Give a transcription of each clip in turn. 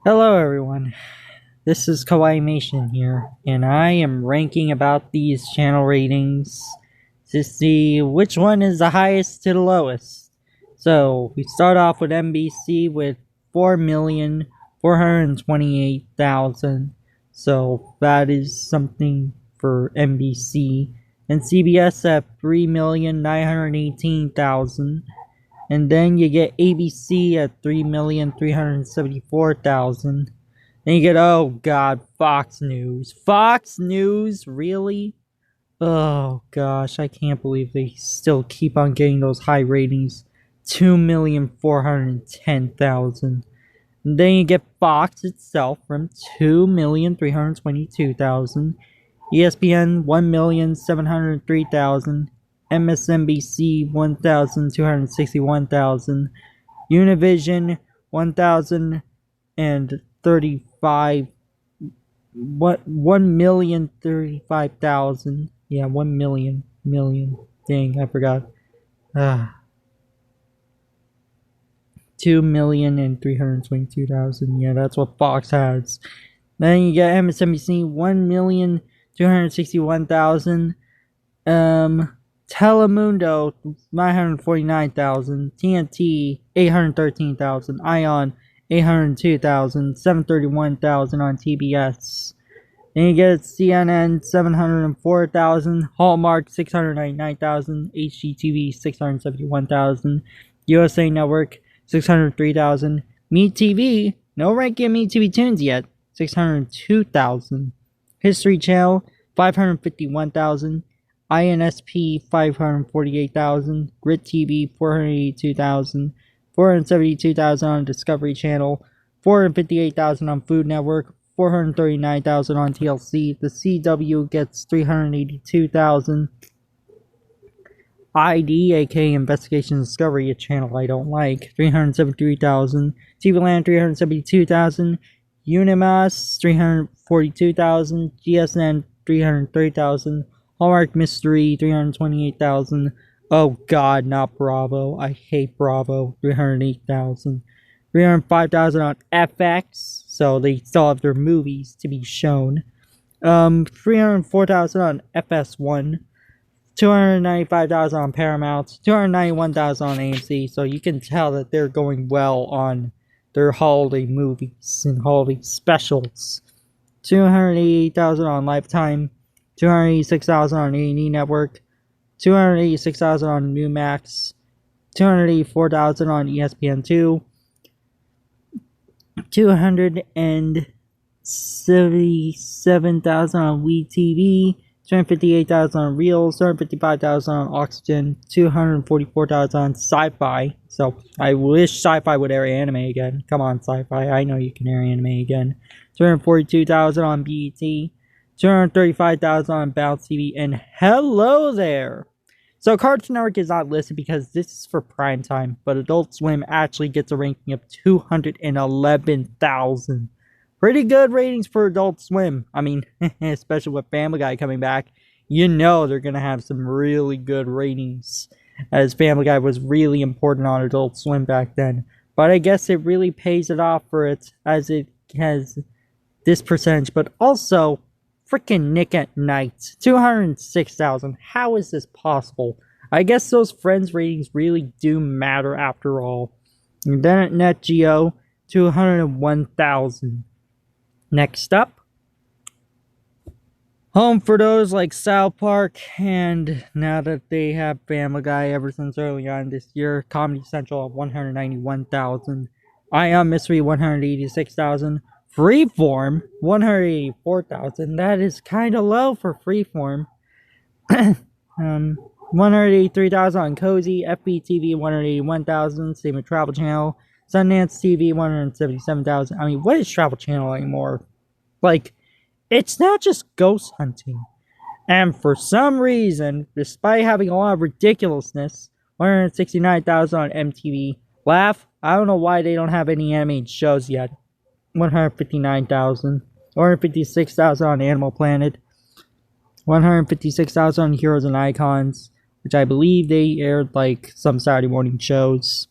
Hello everyone, this is Kawaii here, and I am ranking about these channel ratings to see which one is the highest to the lowest. So, we start off with NBC with 4,428,000, so that is something for NBC, and CBS at 3,918,000. And then you get ABC at 3,374,000. Then you get, oh god, Fox News. Fox News? Really? Oh gosh, I can't believe they still keep on getting those high ratings. 2,410,000. And then you get Fox itself from 2,322,000. ESPN 1,703,000. MSNBC 1,261,000. Univision 1,035. What 1,035,000? Yeah, 1,000,000. Dang, I forgot. 2,322,000. Yeah, that's what Fox has. Then you get MSNBC 1,261,000. Telemundo 949,000. TNT 813,000. Ion 802,000. 731,000 on TBS. Then you get CNN 704,000. Hallmark 699,000. HGTV 671,000. USA Network 603,000. MeTV, no ranking MeTV Tunes yet, 602,000. History Channel 551,000. INSP 548,000. Grit TV 482,000. 472,000 on Discovery Channel. 458,000 on Food Network. 439,000 on TLC. The CW gets 382,000. ID, aka Investigation Discovery, a channel I don't like, 373,000. TV Land 372,000. Unimas 342,000. GSN 330,000. Hallmark Mystery 328,000. Oh god, not Bravo. I hate Bravo. 308,000. 305,000 on FX, so they still have their movies to be shown. 304,000 on FS1. 295,000 on Paramount, 291,000 on AMC, so you can tell that they're going well on their holiday movies and holiday specials. 288,000 on Lifetime, 286,000 on A&E Network, 286,000 on Newmax, 284,000 on ESPN2, 277,000 on WeTV, 258,000 on Reels, 255,000 on Oxygen, 244,000 on Sci-Fi. So I wish Sci-Fi would air anime again. Come on, Sci-Fi. I know you can air anime again. 242,000 on BET, 235,000 on Bounce TV, and hello there. So Cartoon Network is not listed because this is for prime time, but Adult Swim actually gets a ranking of 211,000. Pretty good ratings for Adult Swim. I mean, especially with Family Guy coming back, you know they're going to have some really good ratings, as Family Guy was really important on Adult Swim back then. But I guess it really pays it off for it, as it has this percentage. But also, freaking Nick at Night, 206,000. How is this possible? I guess those Friends ratings really do matter after all. And then at Net Geo, 201,000. Next up, home for those like South Park, and now that they have Family Guy ever since early on this year, Comedy Central at 191,000, Ion Mystery 186,000, Freeform 184,000. That is kind of low for Freeform. 183,000 on Cozy, FBTV 181,000, same with Travel Channel, Sundance TV 177,000. I mean, what is Travel Channel anymore? Like, it's not just ghost hunting. And for some reason, despite having a lot of ridiculousness, 169,000 on MTV. Laugh, I don't know why they don't have any animated shows yet. 159,000. 156,000 on Animal Planet. 156,000 on Heroes and Icons, which I believe they aired like some Saturday morning shows.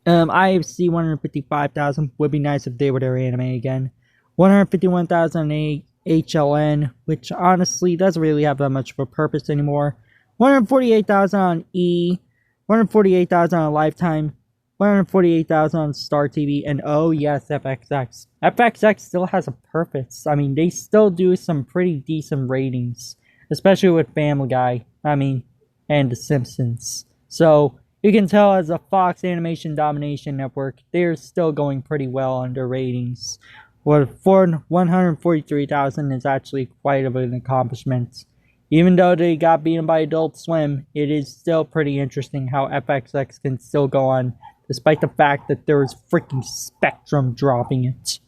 IFC 155,000 would be nice if they would air anime again. 151,000 on HLN, which honestly doesn't really have that much of a purpose anymore. 148,000 on E, 148,000 on Lifetime, 148,000 on Star TV, and oh yes, FXX. FXX still has a purpose. I mean, they still do some pretty decent ratings, especially with Family Guy, and The Simpsons. So, you can tell as a Fox Animation Domination Network, they're still going pretty well on their ratings. For 143,000 is actually quite of an accomplishment. Even though they got beaten by Adult Swim, it is still pretty interesting how FXX can still go on, despite the fact that there is freaking Spectrum dropping it.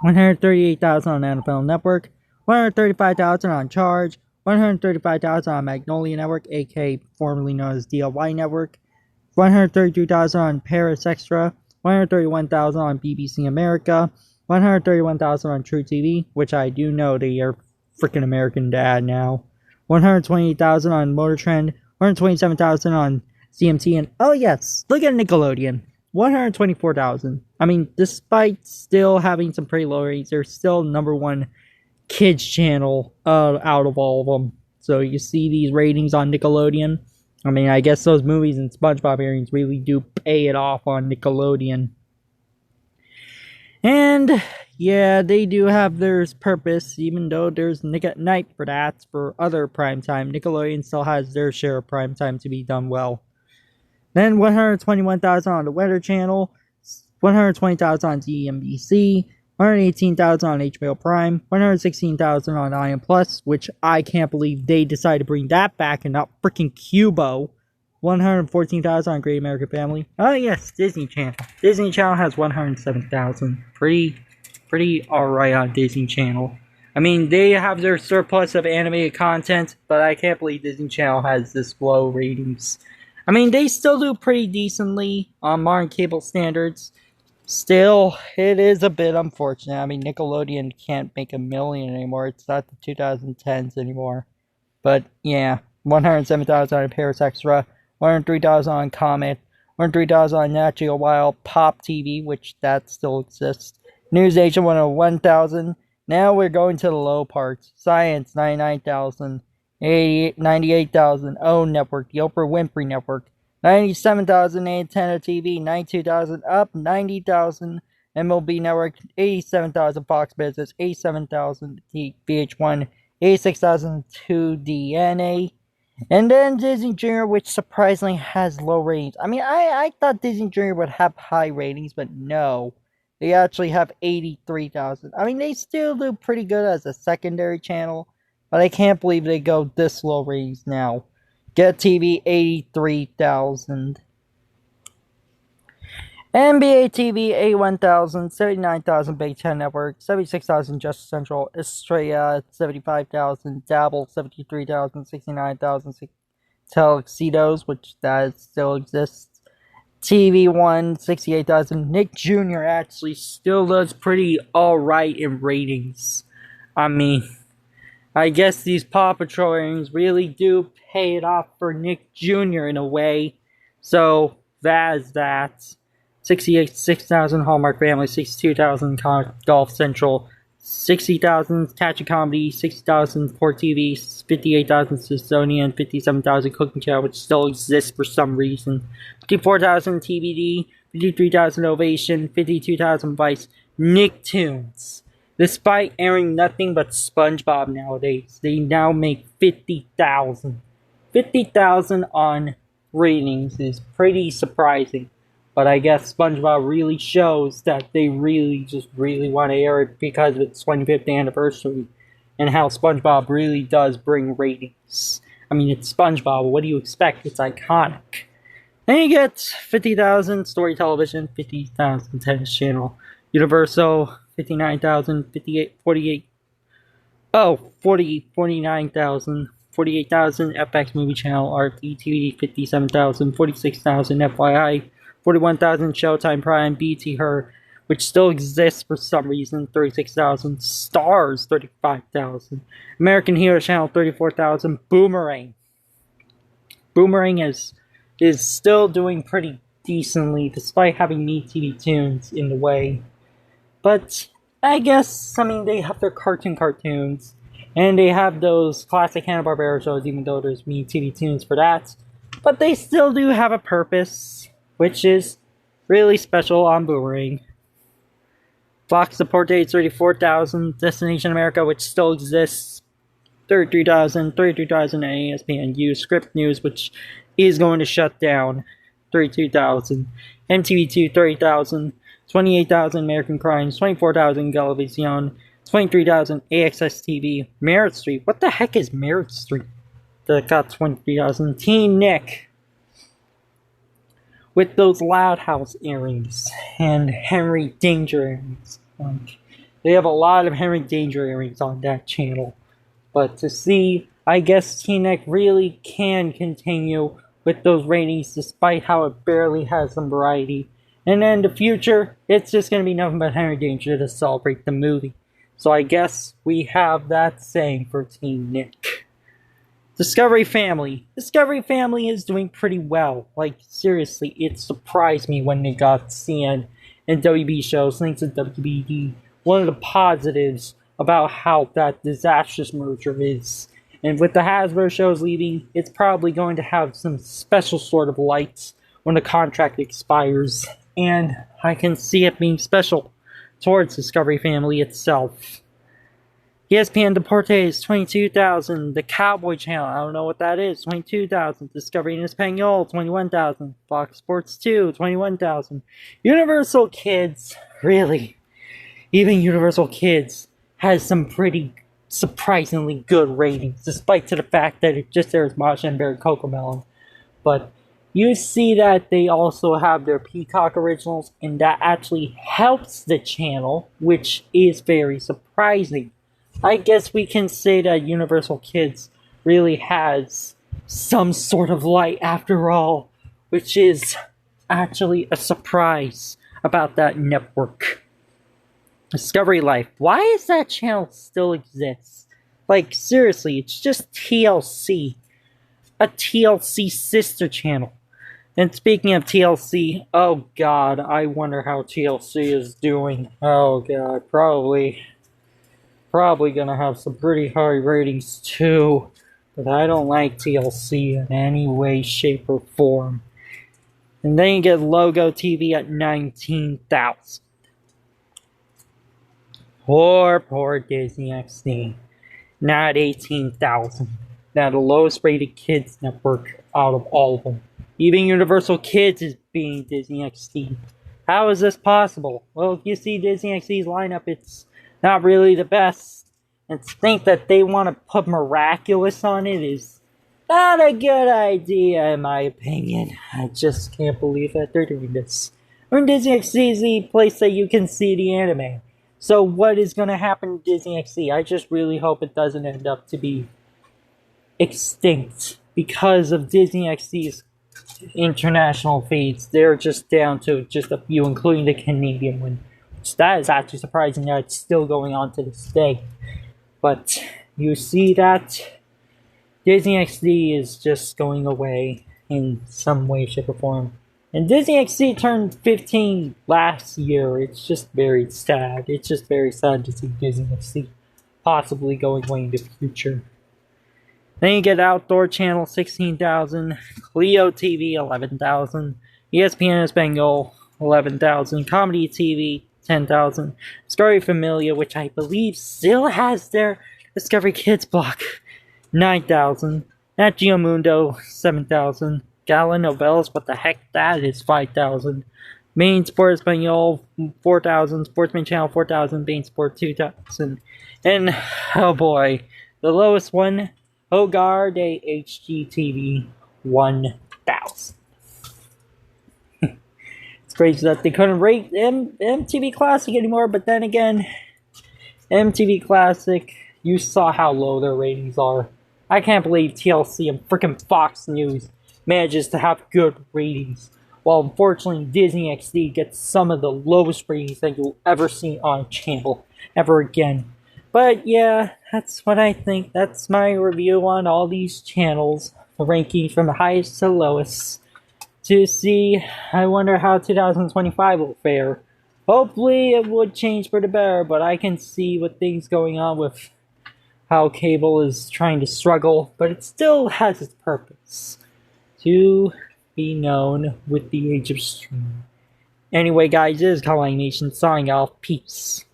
138,000 on NFL Network, 135,000 on Charge, 135,000 on Magnolia Network, aka formerly known as DLY Network, 132,000 on Paris Extra, 131,000 on BBC America, 131,000 on True TV, which I do know they are freaking American Dad now, 128,000 on Motor Trend, 127,000 on CMT, and oh yes, look at Nickelodeon, 124,000. I mean, despite still having some pretty low ratings, they're still #1 kids channel out of all of them. So you see these ratings on Nickelodeon. I mean, I guess those movies and SpongeBob airings really do pay it off on Nickelodeon. And yeah, they do have their purpose, even though there's Nick at Night for that. For other primetime, Nickelodeon still has their share of primetime to be done well. Then 121,000 on the Weather Channel, 120,000 on DMBC, 118,000 on HBO Prime, 116,000 on IM Plus, which I can't believe they decided to bring that back and not freaking Cubo. 114,000 on Great American Family. Oh yes, Disney Channel. Disney Channel has 107,000. Pretty alright on Disney Channel. I mean, they have their surplus of animated content, but I can't believe Disney Channel has this low ratings. I mean, they still do pretty decently on modern cable standards. Still, it is a bit unfortunate. I mean, Nickelodeon can't make $1 million anymore. It's not the 2010s anymore. But yeah, 107,000 on Paris Extra, 103,000 on Comet, 103,000 on Nat Geo Wild, Pop TV, which that still exists. News Asia 101,000. Now we're going to the low parts. Science 99,000, 98,000. O Network, the Oprah Winfrey Network. 97,000 Antenna TV, 92,000 Up, 90,000 MLB Network, 87,000 Fox Business, 87,000 VH1, 86,000 2DNA, and then Disney Junior, which surprisingly has low ratings. I mean, I thought Disney Junior would have high ratings, but no. They actually have 83,000. I mean, they still do pretty good as a secondary channel, but I can't believe they go this low ratings now. Get TV, 83,000. NBA TV, 81,000. 79,000 Big Ten Network. 76,000 Justice Central. Estrella, 75,000. Dabble, 73,000. 69,000 Telexitos, which that still exists. TV One, 68,000. Nick Jr. actually still does pretty alright in ratings. I mean, I guess these Paw Patrol ratings really do pay it off for Nick Jr. in a way. So, that is that. 66,000 Hallmark Family, 62,000 Golf Central, 60,000 Catch a Comedy, 60,000 Port TV, 58,000 Smithsonian, 57,000 Cooking Channel, which still exists for some reason, 54,000 TBD, 53,000 Ovation, 52,000 Vice, Nicktoons. Despite airing nothing but SpongeBob nowadays, they now make 50,000. 50,000 on ratings is pretty surprising. But I guess SpongeBob really shows that they really want to air it because of its 25th anniversary. And how SpongeBob really does bring ratings. I mean, it's SpongeBob, what do you expect? It's iconic. Then you get 50,000 Story Television, 50,000 Tennis Channel, Universal, 59,000, 49,000, 48,000 FX Movie Channel, RTTV, 57,000, 46,000 FYI, 41,000 Showtime Prime, BT Her, which still exists for some reason, 36,000, Stars, 35,000, American Hero Channel, 34,000, Boomerang. Boomerang is still doing pretty decently, despite having MeTV Tunes in the way. But I guess, I mean, they have their cartoons, and they have those classic Hanna-Barbera shows, even though there's MeTV Tunes for that. But they still do have a purpose, which is really special on Boomerang. Fox support date 34,000, Destination America, which still exists, 33,000 and ESPNU, Script News, which is going to shut down, 32,000, MTV2, 30,000, 28,000 American Crimes, 24,000 Galavision, 23,000 AXS TV, Merit Street. What the heck is Merit Street? That got 23,000. Teen Nick, with those Loud House earrings and Henry Danger earrings. They have a lot of Henry Danger earrings on that channel. But to see, I guess Teen Nick really can continue with those ratings despite how it barely has some variety. And then in the future, it's just going to be nothing but Henry Danger to celebrate the movie. So I guess we have that saying for Teen Nick. Discovery Family. Discovery Family is doing pretty well. Like, seriously, it surprised me when they got CN and WB shows, thanks to WBD. One of the positives about how that disastrous merger is. And with the Hasbro shows leaving, it's probably going to have some special sort of lights when the contract expires. And I can see it being special towards Discovery Family itself. ESPN Deportes, 22,000. The Cowboy Channel, I don't know what that is, 22,000. Discovery in Espanol, 21,000. Fox Sports 2, 21,000. Universal Kids, really, even Universal Kids has some pretty surprisingly good ratings, despite to the fact that it just airs Masha and Barry Cocomelon. But you see that they also have their Peacock originals, and that actually helps the channel, which is very surprising. I guess we can say that Universal Kids really has some sort of light after all, which is actually a surprise about that network. Discovery Life. Why is that channel still exists? Like, seriously, it's just TLC. A TLC sister channel. And speaking of TLC, oh god, I wonder how TLC is doing. Oh god, probably gonna have some pretty high ratings too. But I don't like TLC in any way, shape, or form. And then you get Logo TV at 19,000. Poor Disney XD. Now at 18,000. Now the lowest rated kids network out of all of them. Even Universal Kids is being Disney XD. How is this possible? Well, if you see Disney XD's lineup, it's not really the best. And to think that they want to put Miraculous on it is not a good idea, in my opinion. I just can't believe that they're doing this. I mean, Disney XD is the place that you can see the anime. So what is going to happen to Disney XD? I just really hope it doesn't end up to be extinct because of Disney XD's international feeds. They're just down to just a few, including the Canadian one. Which that is actually surprising that it's still going on to this day. But you see that Disney XD is just going away in some way, shape, or form. And Disney XD turned 15 last year. It's just very sad. It's just very sad to see Disney XD possibly going away in the future. Then you get Outdoor Channel, 16,000. Cleo TV, 11,000. ESPN Espanol, 11,000. Comedy TV, 10,000. Discovery Familia, which I believe still has their Discovery Kids block, 9,000. Nat Geo Mundo, 7,000. Gala Novelas, what the heck that is, 5,000. Main Sport Espanol, 4,000. Sportsman Channel, 4,000. Main Sport, 2,000. And, oh boy, the lowest one, Hogar de HGTV, 1,000. It's crazy that they couldn't rate MTV Classic anymore, but then again, MTV Classic, you saw how low their ratings are. I can't believe TLC and freaking Fox News manages to have good ratings, while unfortunately Disney XD gets some of the lowest ratings that you'll ever see on a channel ever again. But yeah, that's what I think. That's my review on all these channels, ranking from the highest to lowest. to see. I wonder how 2025 will fare. Hopefully it would change for the better, but I can see what things going on with how cable is trying to struggle, but it still has its purpose to be known with the age of streaming. Anyway, guys, this is Calling Nation signing off. Peace.